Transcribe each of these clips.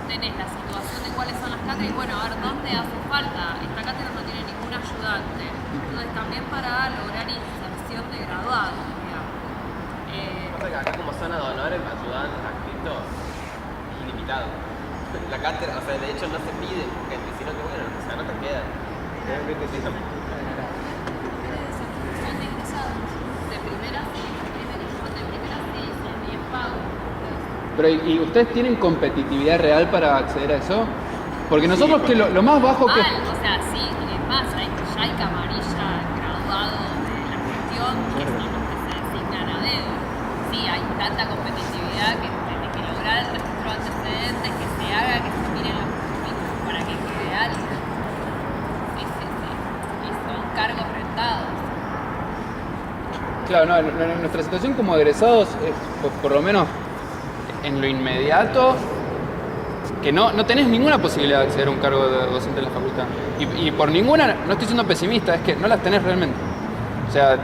tenés la situación de cuáles son las cátedras y bueno, a ver dónde hace falta. Esta cátedra no tiene ningún ayudante. Entonces también para lograr inserción de graduados, digamos. Pasa que acá como zona de honor el ayudante adscrito es ilimitado. La cátedra, o sea, de hecho no se pide gente, sino que bueno, o sea, no te queda. Realmente sí, Son de ingresados. De primera sí, de primera sí, son 10 pagos. Pero ¿y ustedes tienen competitividad real para acceder a eso? Porque nosotros que lo más bajo que... O sea, sí, es más, ya hay camarilla graduados de la gestión que son los que se designan a dedo. Sí, hay tanta competitividad que tiene que lograr el registro de antecedentes, que se haga, que se miren los currículos para que quede algo. Sí. Y son cargos rentados. Claro, no, nuestra situación como egresados es, por lo menos en lo inmediato, que no tenés ninguna posibilidad de acceder a un cargo de docente en la facultad. Y por ninguna, no estoy siendo pesimista, es que no las tenés realmente. O sea,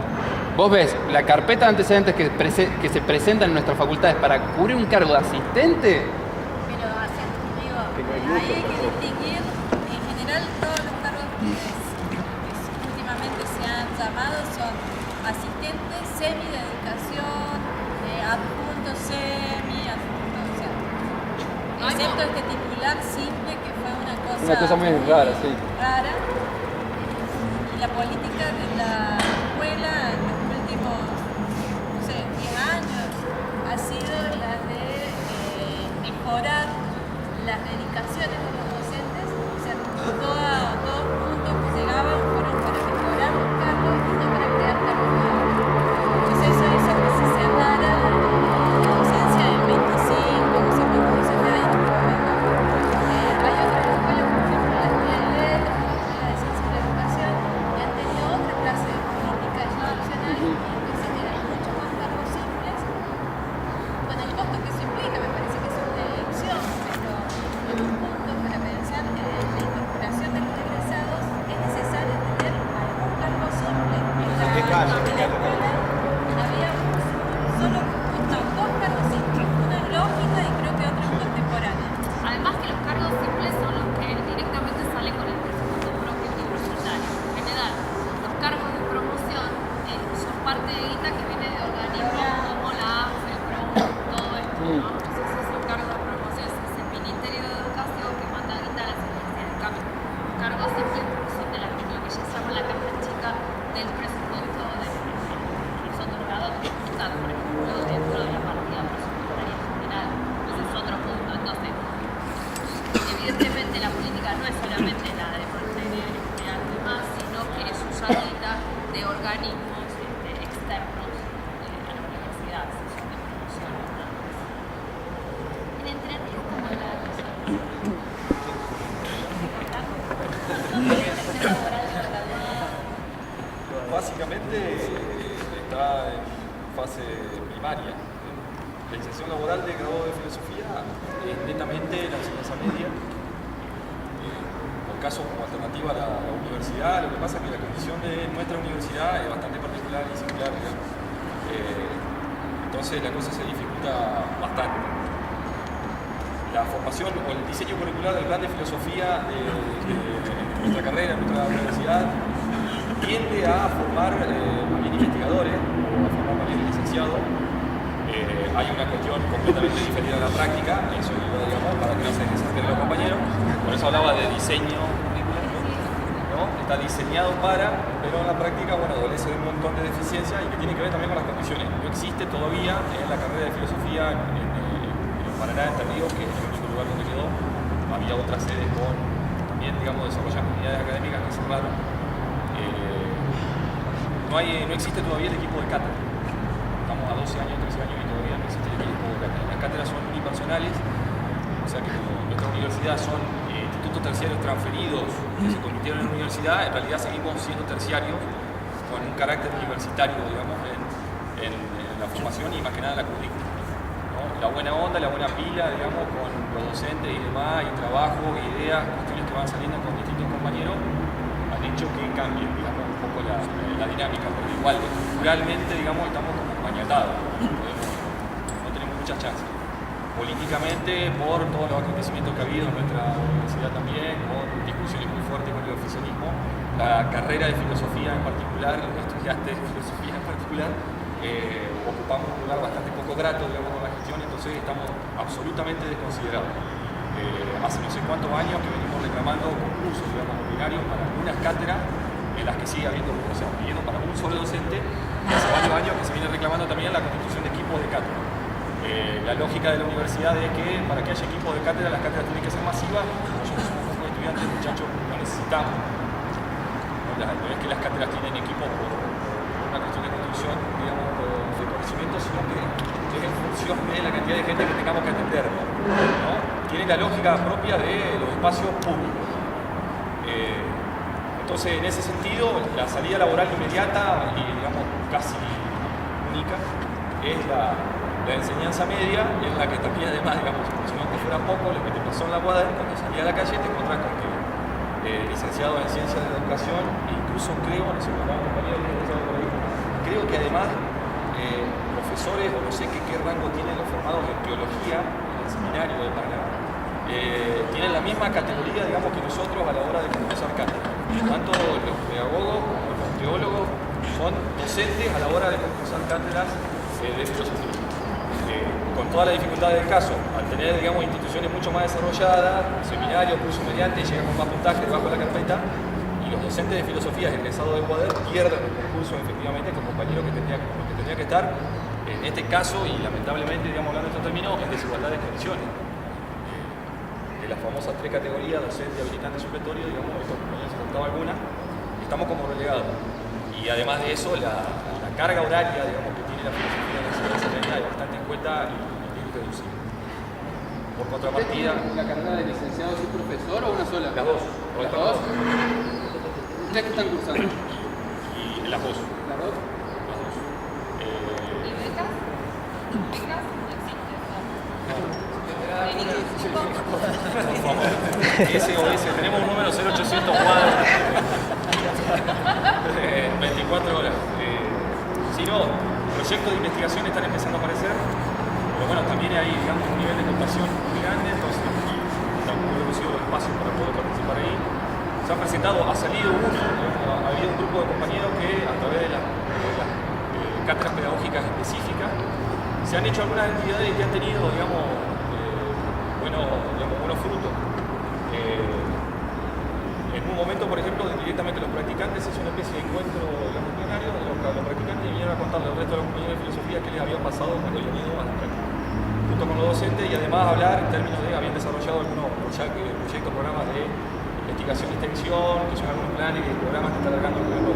vos ves la carpeta de antecedentes que se presenta en nuestras facultades para cubrir un cargo de asistente. Pero digo, ahí hay que distinguir, en general todos los cargos que últimamente se han llamado son asistentes, semi de educación, adjuntos semi, adjuntos, o sea, excepto este titular simple que fue una cosa muy rara, sí. rara. Y la política de la escuela en los últimos, no sé, 10 años ha sido la de mejorar las dedicaciones de los docentes, o sea, todos puntos que llegaban fueron para mejorar los cargos y no para crear cargos nuevos. Entonces eso hizo que se cerrara la docencia del 25, no sé cuántos dicen de ahí, hay otras escuelas, por ejemplo la escuela de letras, la escuela de ciencias de la educación, que han tenido otra clase de política institucional y entonces eran mucho más cargos simples, con el costo que eso implica, me parece que es una elección, pero en un punto para pensar en la incorporación de los egresados es necesario tener algún cargo simple. En la escuela había solo dos cargos simples, uno en lógica y creo que otro en contemporánea. Además que los cargos simples son los que directamente salen con el presupuesto propio universitario. En general, los cargos de promoción son parte de guita que viene de organismos como la AFE, el PROUN, todo esto, ¿no? Entonces esos cargos de promoción es el Ministerio de Educación que manda guita a las universidades. En cambio, los cargos simples son de lo que ya se llama la caja chica del presupuesto de los otorgados de Estado, por ejemplo, dentro de la partida presupuestaria general. Entonces es otro punto. Entonces, evidentemente la política no es solamente la de mantener algo y más, sino que es usar guita de organismos externos a la universidad, si son de promoción o nada más. En Entre Ríos, como la Básicamente está en fase primaria. La iniciación laboral de grado de filosofía es netamente la enseñanza media. Por caso, como alternativa a la universidad, lo que pasa es que la condición de nuestra universidad es bastante particular y singular, digamos. Entonces la cosa se dificulta bastante. La formación o el diseño curricular del plan de filosofía de nuestra carrera, de nuestra universidad, tiende a formar bien investigadores, o a formar bien licenciados. Hay una cuestión completamente diferente a la práctica, eso digamos, para que no se desesperen los compañeros. Por eso hablaba de diseño curricular, ¿no? Está diseñado para, pero en la práctica, bueno, adolece de un montón de deficiencias y que tiene que ver también con las condiciones. No existe todavía en la carrera de filosofía en Paraná, en Entre Ríos, que es el único lugar donde quedó. Había otras sedes con, también, digamos, desarrollando unidades académicas que cerraron. No existe todavía el equipo de cátedra. Estamos a 12 años, 13 años y todavía no existe el equipo de cátedra. Las cátedras son unipersonales, o sea que como nuestra universidad son institutos terciarios transferidos que se convirtieron en universidad, en realidad seguimos siendo terciarios con un carácter universitario, digamos, en la formación y más que nada en la currícula, ¿no? La buena onda, la buena pila, digamos, con los docentes y demás, y trabajo, ideas, cuestiones que van saliendo con distintos compañeros, han hecho que cambie, digamos, un poco la dinámica, porque igual, culturalmente, digamos, estamos como pañatados, no tenemos muchas chances. políticamente por todos los acontecimientos que ha habido en nuestra universidad también, con discusiones muy fuertes con el oficialismo, la carrera de filosofía en particular, los estudiantes de filosofía en particular, ocupamos un lugar bastante poco grato, digamos, con la gestión, entonces estamos absolutamente desconsiderados. Hace no sé cuántos años que venimos reclamando concursos, digamos, ordinarios para algunas cátedras en las que sigue habiendo, o sea, pidiendo para un solo docente, y hace varios años que se viene reclamando también la constitución de equipos de cátedra. La lógica de la universidad es que para que haya equipos de cátedra, las cátedras tienen que ser masivas. Nosotros somos pocos estudiantes, muchachos, no necesitamos. No es que las cátedras tienen equipo por una cuestión de construcción, digamos, de conocimiento, sino que es en función de la cantidad de gente que tengamos que atender, ¿no? Tiene la lógica propia de los espacios públicos. Entonces, en ese sentido, la salida laboral inmediata y, digamos, casi única es la enseñanza media, en la que también, además, digamos, si no te fuera poco, lo que te pasó en la UADER, cuando salí a la calle te encontrás con que licenciado en Ciencias de la Educación, e incluso creo, no sé, un compañero licenciado por ahí, creo que además profesores, o no sé qué rango tienen los formados en teología, en el seminario de Paraná, tienen la misma categoría, digamos, que nosotros a la hora de concursar cátedra. Tanto los pedagogos como los teólogos son docentes a la hora de concursar cátedras de filosofía. Con toda la dificultad del caso, al tener, digamos, instituciones mucho más desarrolladas, seminarios, cursos mediante, llegan con más puntaje debajo de la carpeta, y los docentes de filosofía egresados de UADER pierden el concurso efectivamente con compañeros que tenía que estar, en este caso, y lamentablemente, digamos, hablando de estos términos, en desigualdad de condiciones. De las famosas 3 categorías, docente, habilitante, supletorio, digamos, estos compañeros se contaba alguna, estamos como relegados. Y además de eso, la carga horaria, digamos, que tiene la filosofía en la enseñanza es bastante escueta y bien reducida. Por contrapartida... ¿La carrera de licenciado y profesor o una sola? Las dos. ¿Las dos? ¿Tres que están cursando? Y las dos. ¿Las dos? Las dos. ¿Y becas? ¿Becas? No existen. Por favor. SOS, tenemos un número 0800 cuadros. 24 horas. Si no, proyectos de investigación están empezando a aparecer, pero bueno, también hay, digamos, un nivel de cooptación muy grande, entonces están muy reducidos los espacios para poder participar ahí. Se han presentado, ha salido uno, ha habido un grupo de compañeros que a través de las cátedras pedagógicas específicas se han hecho algunas actividades que han tenido, digamos, buenos frutos. En un momento, por ejemplo, directamente los practicantes es una especie de encuentro, digamos, plenario, los practicantes vinieron a contarle al resto de los compañeros de filosofía qué les había pasado cuando habían ido a la práctica, junto con los docentes, y además hablar en términos de habían desarrollado algunos proyectos, programas de investigación y extensión, que son algunos planes y programas que está alargando el gobierno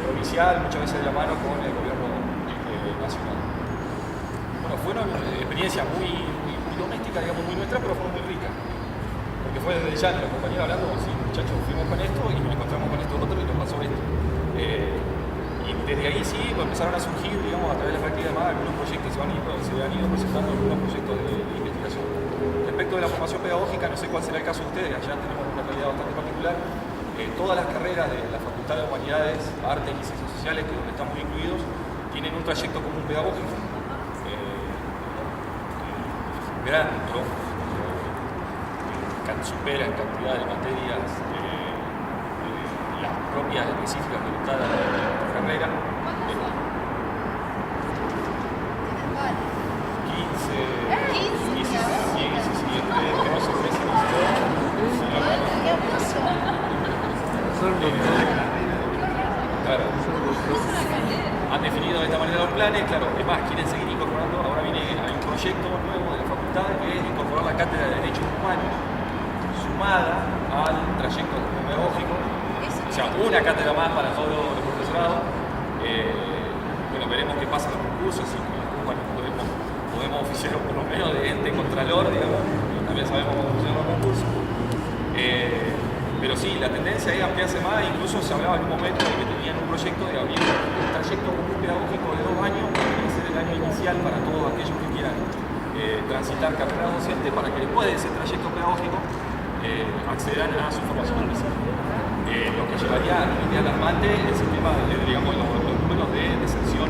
provincial, muchas veces de la mano con el gobierno nacional. Bueno, fue una experiencia muy doméstica, digamos, muy nuestra, pero fue muy rica. Porque fue desde ya los compañeros hablando, sí, muchachos, fuimos con esto y nos encontramos con esto otro y nos pasó esto. Y desde ahí sí empezaron a surgir, digamos, a través de la práctica además, algunos proyectos, se han ido presentando algunos proyectos de investigación. Respecto de la formación pedagógica, no sé cuál será el caso de ustedes, allá tenemos una realidad bastante particular. Todas las carreras de la Facultad de Humanidades, Artes y Ciencias Sociales, que es donde estamos incluidos, tienen un trayecto común pedagógico. Grande, ¿no? Supera en cantidad de materias las propias específicas de cada carrera. 15, claro. Han definido de esta manera los planes, claro, es más, quieren seguir incorporando, ahora hay un proyecto nuevo de la facultad que es incorporar la cátedra de Derechos Humanos sumada al trayecto pedagógico, o sea, una cátedra más para todos los profesorados. Bueno, veremos qué pasa en los concursos, si bueno, podemos oficiar por lo menos de ente contralor, digamos, pero también sabemos cómo funcionan los concursos. Pero sí, la tendencia es ampliarse más, incluso se hablaba en un momento de que tenían un proyecto de abrir un trayecto pedagógico de 2 años, que debe ser el año inicial para todos aquellos que quieran transitar carrera docente, para que después de ese trayecto pedagógico accederán a su formación inicial. Lo que llevaría a un nivel alarmante el sistema, digamos, los números de deserción,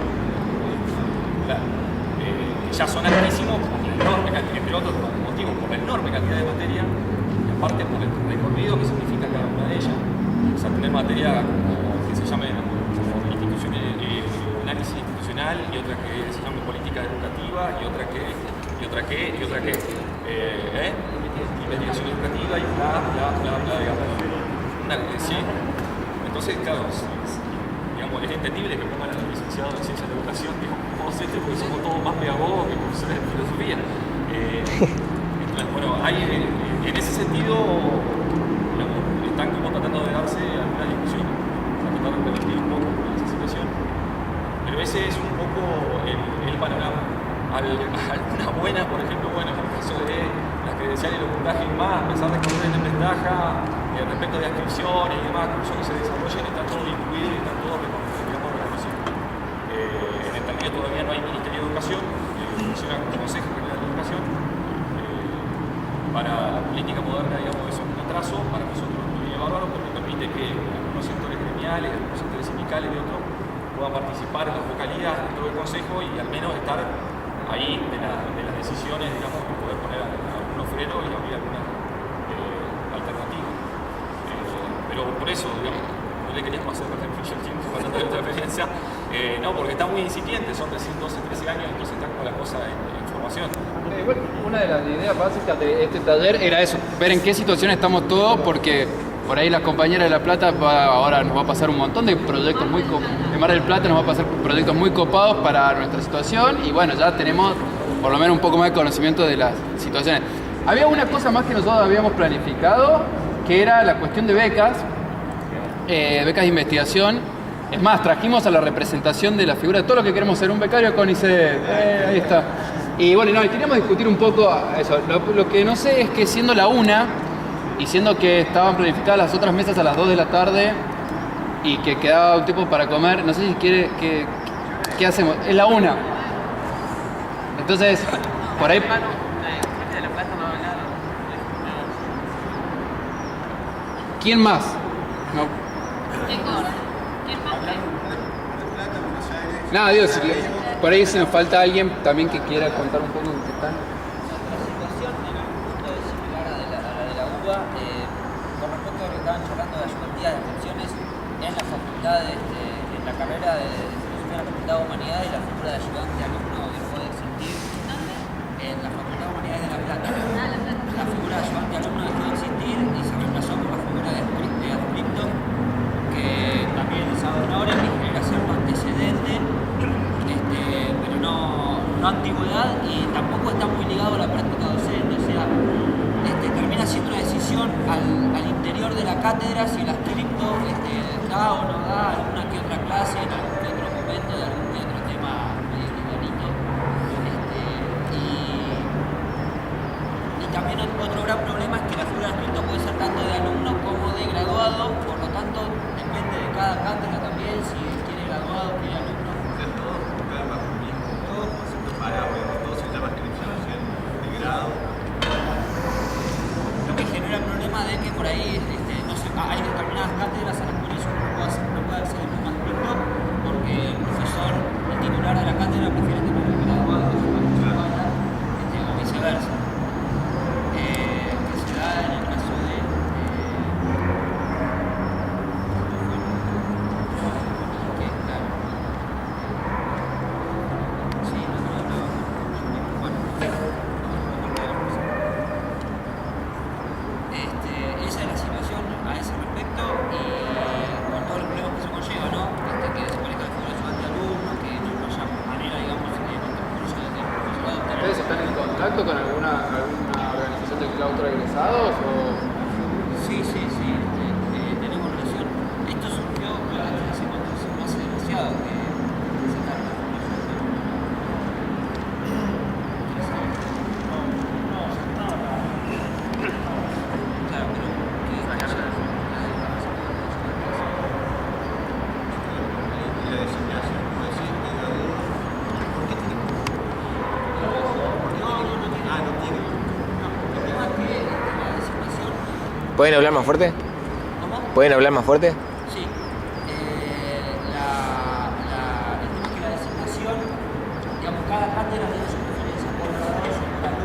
que ya son altísimos, enorme cantidad, entre otros motivos, por la enorme cantidad de materia, y aparte por el recorrido que significa cada una de ellas. O sea, tener materia como que se llame análisis institucional, y otra que se llame política educativa, y otra que investigación educativa, y bla, digamos. Sí. Entonces, claro, digamos, es entendible que pongan a los licenciados en ciencias de educación, digamos, porque somos todos más pedagogos que profesores de filosofía. Entonces, bueno, en ese sentido, digamos, están como tratando de darse algunas discusiones, tratando de revertir un poco esa situación. Pero ese es un poco el panorama. Alguna buena, por ejemplo, bueno, en el caso de las credenciales y los puntajes y más, a pesar de que no tienen ventaja respecto de inscripciones y demás, cursos que se desarrollen, están todos incluidos y están todos reconocidos. En el término todavía no hay Ministerio de Educación, funciona como Consejo General de Educación. Para la política moderna, digamos, eso es un atraso para nosotros evaluarlo, porque permite que algunos sectores gremiales, algunos sectores sindicales y otros puedan participar en las vocalías dentro del Consejo y al menos estar ahí de las decisiones, digamos, y poder poner algunos frenos y abrir alguna alternativa. Pero por eso, digamos, no le queríamos hacer perder mucho el tiempo para tratar esta experiencia, no, porque está muy incipiente, son recién 12, 13 años, entonces está como la cosa en formación. Bueno, una de las ideas básicas de este taller era eso, ver en qué situación estamos todos, porque por ahí las compañeras de La Plata ahora nos va a pasar un montón de proyectos de Mar del Plata nos va a pasar proyectos muy copados para nuestra situación, y bueno, ya tenemos por lo menos un poco más de conocimiento de las situaciones. Había una cosa más que nosotros habíamos planificado, que era la cuestión de becas de investigación. Es más, trajimos a la representación de la figura de todo lo que queremos ser un becario con ICE, ahí está. Y bueno, y queríamos discutir un poco eso. Lo que no sé es que siendo la 1, y siendo que estaban planificadas las otras mesas a las 2 de la tarde, y que quedaba un tiempo para comer, no sé si quiere ¿qué hacemos? Es la 1. Entonces, por ahí... ¿Quién más? No. ¿Quién más? Nada, digo, por ahí se nos falta alguien también que quiera contar un poco de qué está. La situación en el punto es similar a la de la UBA. Con respecto a lo que estaban charlando de la cantidad de excepciones en la facultad, en la carrera de filosofía de la Facultad de Humanidades, y la figura de ayudante de alumno que puede existir. ¿Dónde? En la Facultad de Humanidades de La Plata. Ah, La Plata. La figura de ayudante de alumno dejó de existir y se reemplazó por la figura de adscripto, que también es ahora que genera cierto antecedente, pero no antigüedad, y tampoco está muy ligado a la práctica docente. O sea, termina siendo una decisión al interior de la cátedra si el adscripto da o no da alguna que otra clase en algún que otro momento de algún que otro tema medio livianito. Y también otro gran problema es que la figura de adscripto puede ser tanto de alumno como de graduado, por lo tanto depende de cada cátedra también si quiere graduado o quiere alumno. Lo que genera el problema de que por ahí no sé, hay determinadas cátedras a las cuales uno no puede acceder a un adscripto porque el profesor, el titular de la cátedra, prefiere tener el graduado o viceversa. Que se da en el caso de esa es la situación a ese respecto, y con todos los problemas que se conlleva, ¿no? Que desaparezca el figura ayudante de alumno, que no haya manera, digamos, de construirse desde el profesorado. ¿Ustedes están en contacto con alguna organización de claustro de egresados? Sí, tenemos relación. Esto surgió hace demasiado que se está claro, pero ¿Pueden hablar más fuerte? ¿cómo? ¿Pueden hablar más fuerte? Sí. El tema es que la designación, digamos, cada cátedra tiene su preferencia por graduados o por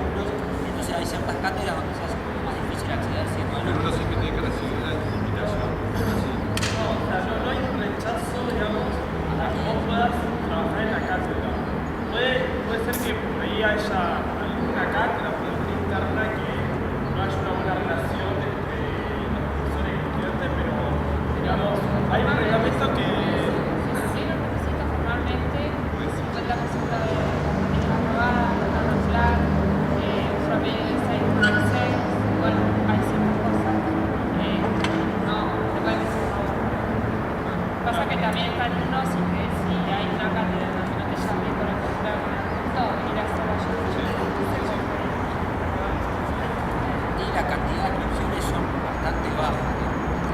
cantidad de inscripciones son bastante bajas.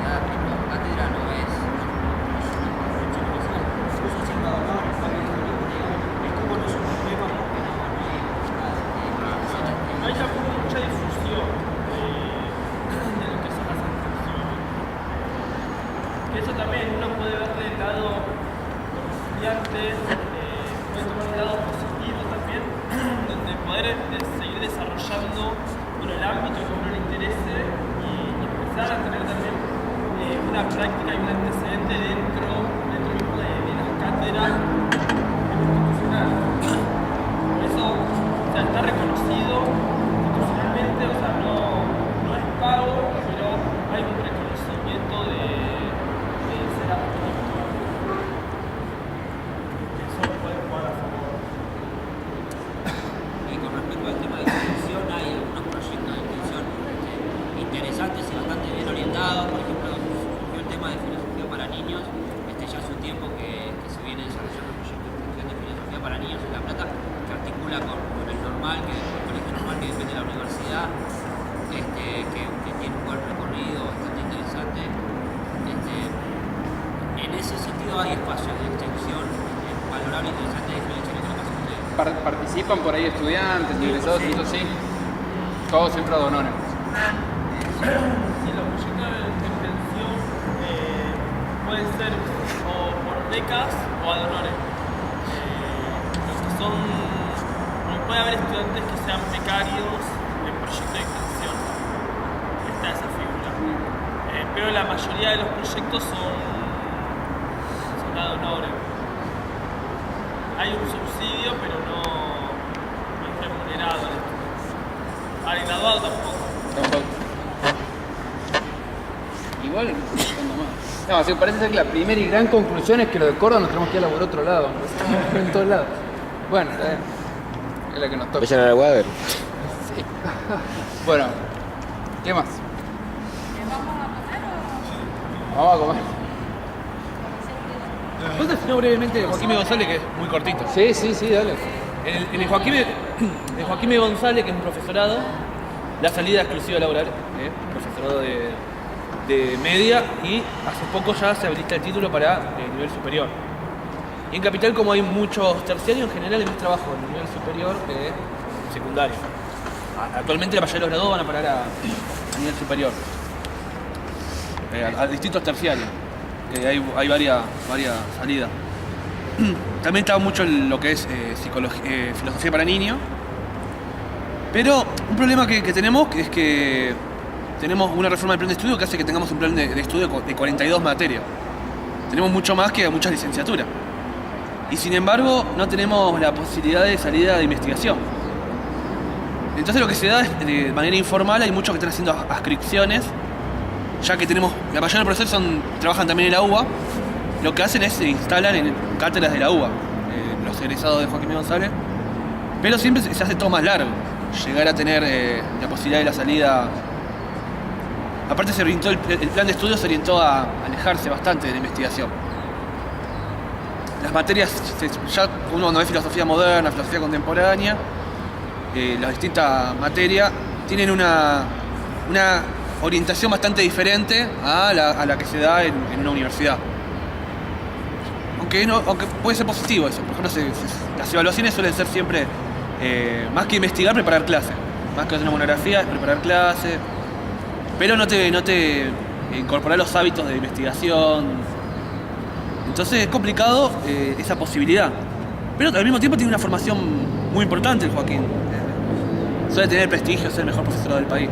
La cantidad de la cátedra no es universal. Incluso siendo donadores, también es como no es un problema porque no hay No hay tampoco mucha difusión de lo que son las inscripciones. Que eso también uno puede ver del lado como estudiante, puede tomar el lado positivo también, donde poder seguir desarrollando el ámbito que a uno le interese y empezar a tener también una práctica y un antecedente dentro mismo de las cátedras institucionales. Eso, o sea, está reconocido institucionalmente, o sea, no es pago, pero hay un reconocimiento de ser apto. Eso puede jugar a favor. Y con respecto al tema de extensión, hay algunos proyectos de extensión interesantes y bastante bien orientados. Por ejemplo, surgió el tema de filosofía para niños. Ya hace un tiempo que se viene desarrollando un proyecto de extensión de filosofía para niños en La Plata, que articula con el normal, que es el colegio normal que depende de la universidad, que tiene un buen recorrido bastante interesante. En ese sentido hay espacios de extensión valorables, interesantes, de diferencia de lo que pasa con ustedes. Participan por ahí estudiantes, egresados, eso sí. Todos siempre ad honorem. Sí, los proyectos de extensión pueden ser o por becas o ad honorem. Los que son, puede haber estudiantes que sean becarios en proyectos de extensión. Está esa figura. Pero la mayoría de los proyectos son ad honorem. Hay un subsidio, pero no es remunerado al estudiante. Al graduado tampoco. Igual, cuando más. No, así parece ser que la primera y gran conclusión es que lo de Córdoba nos tenemos que ir a por otro lado. En todos lados. Bueno, es la que nos toca. Vayan a la Water. Sí. Bueno, ¿qué más? ¿Vamos a comer o...? Vamos a comer. ¿Puedes definir brevemente Joaquín González, que es muy cortito? Sí, dale. En el Joaquín González, que es un profesorado, la salida exclusiva laboral, profesorado de media, y hace poco ya se habilita el título para el nivel superior. Y en Capital, como hay muchos terciarios, en general hay más trabajo en el nivel superior que en secundario. Actualmente la mayoría de los graduados van a parar a nivel superior, a distintos terciarios. Hay varias salidas. También está mucho lo que es filosofía para niños. Pero un problema que tenemos es que tenemos una reforma del plan de estudio que hace que tengamos un plan de estudio de 42 materias. Tenemos mucho más que muchas licenciaturas. Y sin embargo, no tenemos la posibilidad de salida de investigación. Entonces lo que se da es de manera informal, hay muchos que están haciendo adscripciones, ya que tenemos, la mayoría de los profesores trabajan también en la UBA, lo que hacen es se instalan en cátedras de la UBA, los egresados de Joaquín González, pero siempre se hace todo más largo, llegar a tener la posibilidad de la salida. Aparte se orientó el plan de estudio se orientó a alejarse bastante de la investigación. Las materias, ya uno cuando ve filosofía moderna, filosofía contemporánea, las distintas materias tienen una orientación bastante diferente a la que se da en una universidad. Aunque puede ser positivo eso. Por ejemplo, las evaluaciones suelen ser siempre, más que investigar, preparar clases. Más que hacer una monografía, es preparar clases. Pero no te incorporar los hábitos de investigación. Entonces es complicado esa posibilidad. Pero al mismo tiempo tiene una formación muy importante el Joaquín. Suele tener prestigio, ser el mejor profesor del país.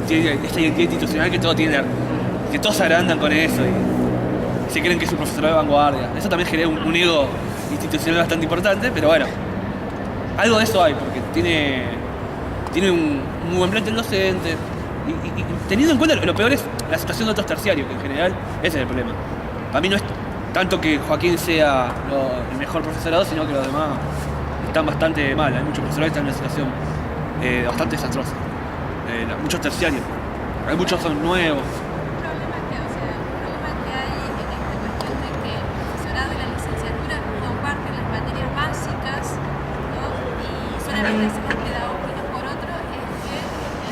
Tiene esta identidad institucional que todos se agrandan con eso y se creen que es un profesor de vanguardia. Eso también genera un ego institucional bastante importante, pero bueno, algo de eso hay, porque tiene un muy buen plantel docente. Y teniendo en cuenta, lo peor es la situación de otros terciarios, que en general ese es el problema. Para mí no es tanto que Joaquín sea el mejor profesorado, sino que los demás están bastante mal. Hay muchos profesores que están en una situación bastante desastrosa. Muchos terciarios, hay muchos son nuevos. Un problema que hay en esta cuestión de que el profesorado y la licenciatura comparten las materias básicas, ¿no? Y solamente hacen las pedagógicas por otro, es que el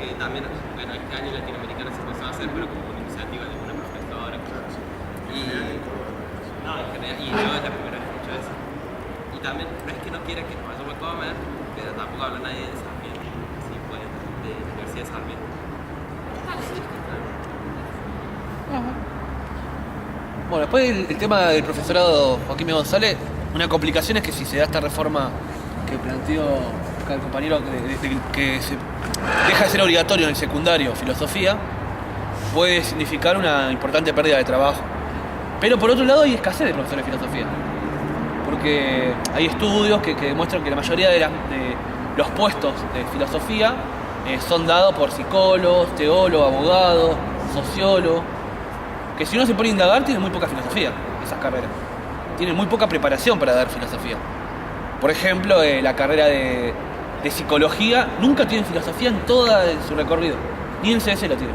que también, bueno, este año latinoamericana se empezó a hacer, pero como una iniciativa de una profesora. Y, no, en general, y yo es la primera vez que escucho eso. Y también, no es que no quiera que nos vayamos a comer, pero tampoco habla nadie de Sarmiento, si pueden, de la Universidad de Sarmiento. Bueno, después el tema del profesorado Joaquín B. González, una complicación es que si se da esta reforma que planteó acá el compañero que se deja de ser obligatorio en el secundario filosofía, puede significar una importante pérdida de trabajo. Pero por otro lado hay escasez de profesores de filosofía, porque hay estudios que demuestran que la mayoría de los puestos de filosofía son dados por psicólogos, teólogos, abogados, sociólogos, que si uno se pone a indagar tienen muy poca filosofía esas carreras, tienen muy poca preparación para dar filosofía. Por ejemplo, la carrera de psicología nunca tienen filosofía en todo su recorrido, ni en CS lo tienen.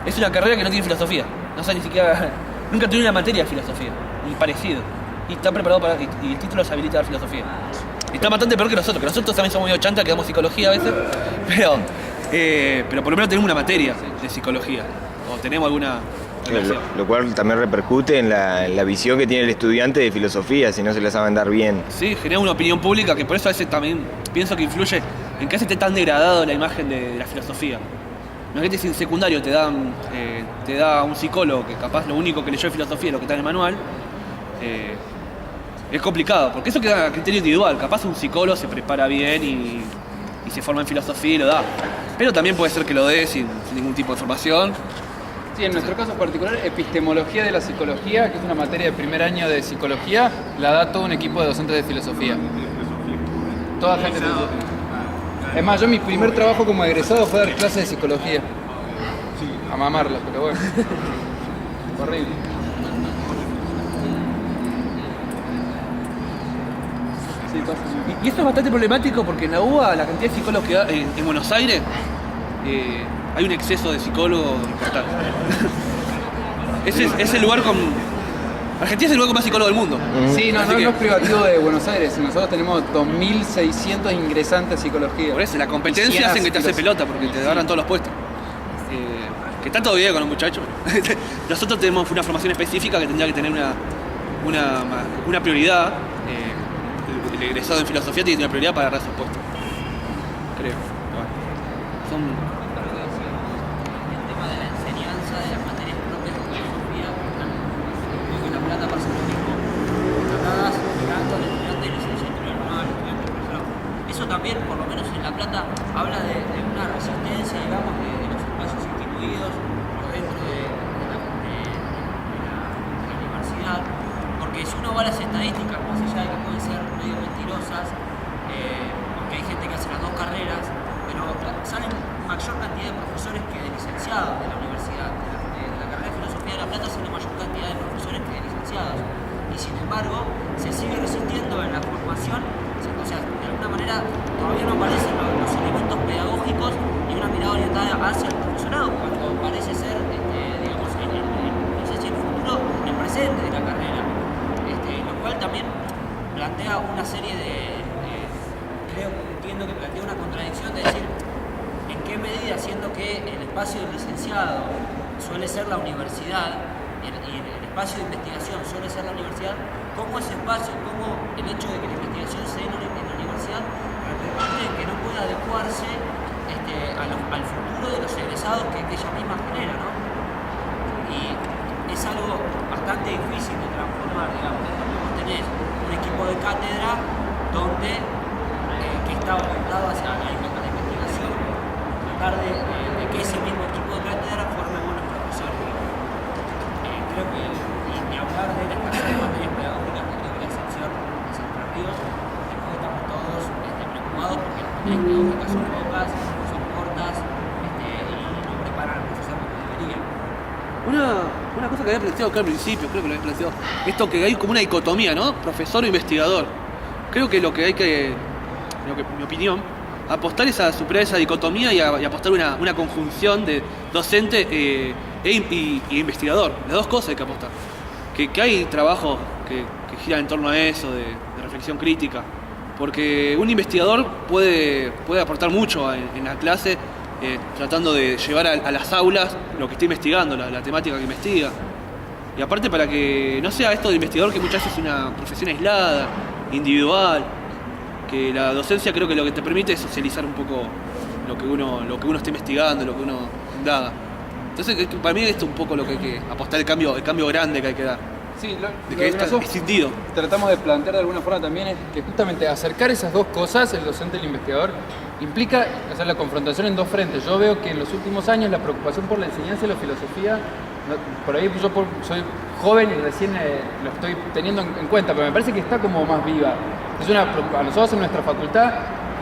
Es una carrera que no tiene filosofía, no sabe ni siquiera, nunca tiene una materia de filosofía, ni parecido, y está preparado para, y el título se habilita a dar filosofía. Y está bastante peor que nosotros también somos medio chanta, que damos psicología a veces, pero por lo menos tenemos una materia de psicología, o tenemos alguna relación. Lo cual también repercute en la visión que tiene el estudiante de filosofía, si no se la saben dar bien. Sí, genera una opinión pública que por eso a veces también pienso que influye en que esté tan degradado la imagen de la filosofía. Imagínate si en secundario te da un psicólogo que capaz lo único que leyó de filosofía es lo que está en el manual, es complicado, porque eso queda a criterio individual. Capaz un psicólogo se prepara bien y se forma en filosofía y lo da. Pero también puede ser que lo dé sin ningún tipo de formación. Sí, en nuestro caso particular, epistemología de la psicología, que es una materia de primer año de psicología, la da todo un equipo de docentes de filosofía. Toda gente de filosofía. Es más, yo mi primer trabajo como egresado fue dar clases de psicología. A mamarla, pero bueno. Horrible. Sí, pasa. Y esto es bastante problemático porque en la UBA, la cantidad de psicólogos que hay en Buenos Aires, hay un exceso de psicólogos importante. Es el lugar con... Argentina es el lugar con más psicólogos del mundo. Sí, no es privativo de Buenos Aires. Nosotros tenemos 2.600 ingresantes a psicología. Por eso, la competencia hacen que te hace pelota porque te agarran todos los puestos. Que está todo bien con los muchachos. Nosotros tenemos una formación específica que tendría que tener una prioridad. El egresado en filosofía tiene una prioridad para agarrar esos puestos. Creo. Son... El tema de la enseñanza de las materias propias de filosofía, creo que en La Plata pasa lo mismo. Tratadas tanto al estudiante de licenciatura, no al estudiante de profesorado. Eso también, por lo menos en La Plata, habla de una resistencia, digamos, de los espacios instituidos por dentro de la universidad. Porque si uno va a las estadísticas, más allá de que pueden ser medio mentirosas, porque hay gente que hace las dos carreras, pero salen mayor cantidad de profesores que de licenciados de la universidad. De la carrera de filosofía de La Plata sale mayor cantidad de profesores que de licenciados. Y sin embargo, se sigue resistiendo en la formación, o sea, de alguna manera todavía no aparecen los elementos pedagógicos y una mirada orientada hacia el profesorado, cuando parece ser, digamos, no sé si el futuro, el presente de la carrera. Lo cual también plantea una serie entiendo que plantea una contradicción de decir en qué medida, siendo que el espacio del licenciado suele ser la universidad y el espacio de investigación suele ser la universidad, cómo ese espacio, cómo el hecho de que la investigación se dé en la universidad repercute en que no pueda adecuarse al futuro de los egresados que ella misma genera, ¿no? Y es algo bastante difícil de transformar, digamos. Vos tenés un equipo de cátedra donde que está orientado hacia la investigación, tratar de que ese mismo equipo de cátedra forme buenos profesores. Creo que, y ni hablar de la escasez de materias pedagógicas, que creo que la excepción es Entre Ríos, después estamos todos preocupados porque las materias pedagógicas son pocas, son cortas, y no preparan al profesor como deberían. Una cosa que había planteado acá al principio, creo que lo había planteado, esto que hay como una dicotomía, ¿no? Profesor o investigador. Creo que lo que hay que, mi opinión, apostar es a superar esa dicotomía y apostar una conjunción de docente y investigador. Las dos cosas hay que apostar. Que hay trabajos que giran en torno a eso, de reflexión crítica, porque un investigador puede aportar mucho en la clase, tratando de llevar a las aulas lo que está investigando, la temática que investiga. Y aparte para que no sea esto de investigador que muchas veces es una profesión aislada, individual, que la docencia creo que lo que te permite es socializar un poco lo que uno está investigando, lo que uno indaga. Entonces para mí esto es un poco lo que hay que apostar, el cambio grande que hay que dar. Sí, De que está nosotros escindido. tratamos de plantear de alguna forma también es que justamente acercar esas dos cosas, el docente y el investigador, implica hacer la confrontación en dos frentes. Yo veo que en los últimos años la preocupación por la enseñanza y la filosofía, por ahí yo soy joven y recién lo estoy teniendo en cuenta, pero me parece que está como más viva. A nosotros en nuestra facultad,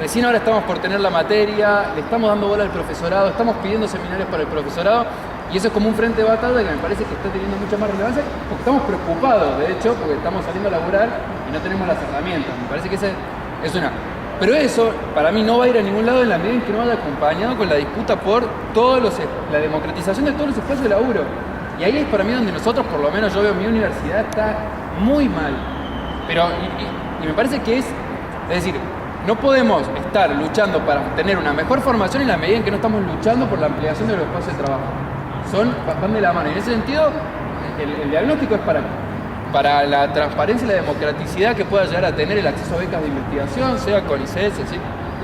recién ahora estamos por tener la materia, le estamos dando bola al profesorado, estamos pidiendo seminarios para el profesorado, y eso es como un frente de batalla que me parece que está teniendo mucha más relevancia, porque estamos preocupados, de hecho, porque estamos saliendo a laburar y no tenemos las herramientas. Me parece que esa es una. Pero eso, para mí, no va a ir a ningún lado en la medida en que no vaya acompañado con la disputa por la democratización de todos los espacios de laburo. Y ahí es para mí donde nosotros, por lo menos yo veo mi universidad, está muy mal. Pero, y me parece que es decir, no podemos estar luchando para tener una mejor formación en la medida en que no estamos luchando por la ampliación de los espacios de trabajo. Van de la mano. Y en ese sentido, el diagnóstico es para la transparencia y la democraticidad que pueda llegar a tener el acceso a becas de investigación, sea con ICES, ¿sí?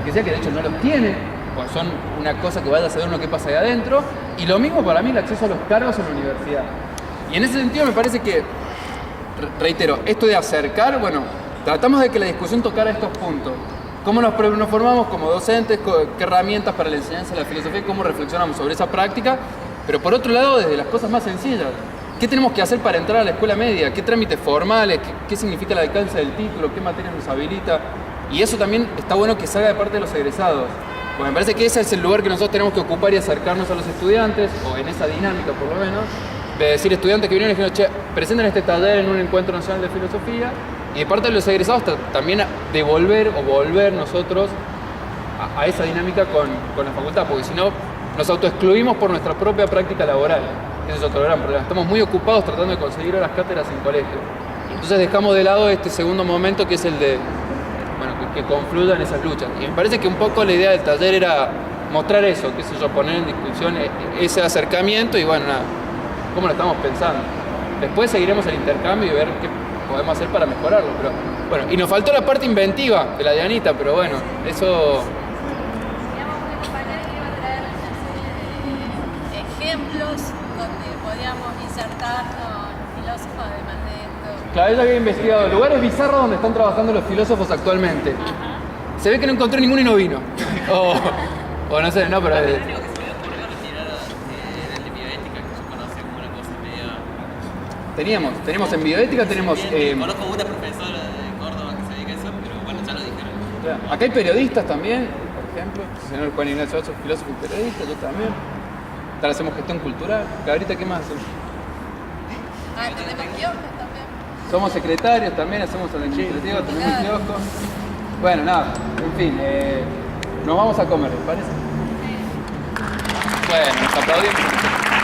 Que sea que de hecho no los tiene, pues son una cosa que vaya a saber lo que pasa ahí adentro. Y lo mismo para mí el acceso a los cargos en la universidad. Y en ese sentido me parece que, reitero, esto de acercar, bueno, tratamos de que la discusión tocara estos puntos. ¿Cómo nos formamos como docentes? ¿Qué herramientas para la enseñanza de la filosofía? ¿Cómo reflexionamos sobre esa práctica? Pero por otro lado, desde las cosas más sencillas. ¿Qué tenemos que hacer para entrar a la escuela media? ¿Qué trámites formales? ¿Qué significa el alcance del título? ¿Qué materias nos habilita? Y eso también está bueno que salga de parte de los egresados. Porque me parece que ese es el lugar que nosotros tenemos que ocupar y acercarnos a los estudiantes, o en esa dinámica por lo menos, de decir estudiantes que vienen y dijeron, che, presenten este taller en un encuentro nacional de filosofía, y de parte de los egresados también devolver o volver nosotros a esa dinámica con la facultad, porque si no nos autoexcluimos por nuestra propia práctica laboral. Ese es otro gran problema. Estamos muy ocupados tratando de conseguir horas cátedras en colegio. Entonces dejamos de lado este segundo momento que es el de, bueno, que confluyan esas luchas. Y me parece que un poco la idea del taller era mostrar eso, qué sé yo, poner en discusión ese acercamiento y bueno, nada, cómo lo estamos pensando. Después seguiremos el intercambio y ver qué podemos hacer para mejorarlo. Pero bueno, y nos faltó la parte inventiva de la Dianita, pero bueno, eso... Ejemplos donde podíamos insertar con filósofos además de esto. Claro, ella había investigado lugares bizarros donde están trabajando los filósofos actualmente. Se ve que no encontró ninguno y no vino. O no sé, no, pero... Lo único que se me ocurrió retirar del de bioética, que yo conoce como una cosa media... Tenemos en bioética, tenemos... Conozco una profesora de Córdoba que se dedica a eso, pero bueno, ya lo dijeron. Acá hay periodistas también, por ejemplo. El señor Juan Ignacio Ocho, filósofo y periodista, yo también. Ahora hacemos gestión cultural. Cabrita, ¿qué más hacemos? Tenemos kioscos también. Somos secretarios también, hacemos administrativo, tenemos un kiosco. Bueno, nada, en fin, nos vamos a comer, ¿les parece? Bueno, nos aplaudimos.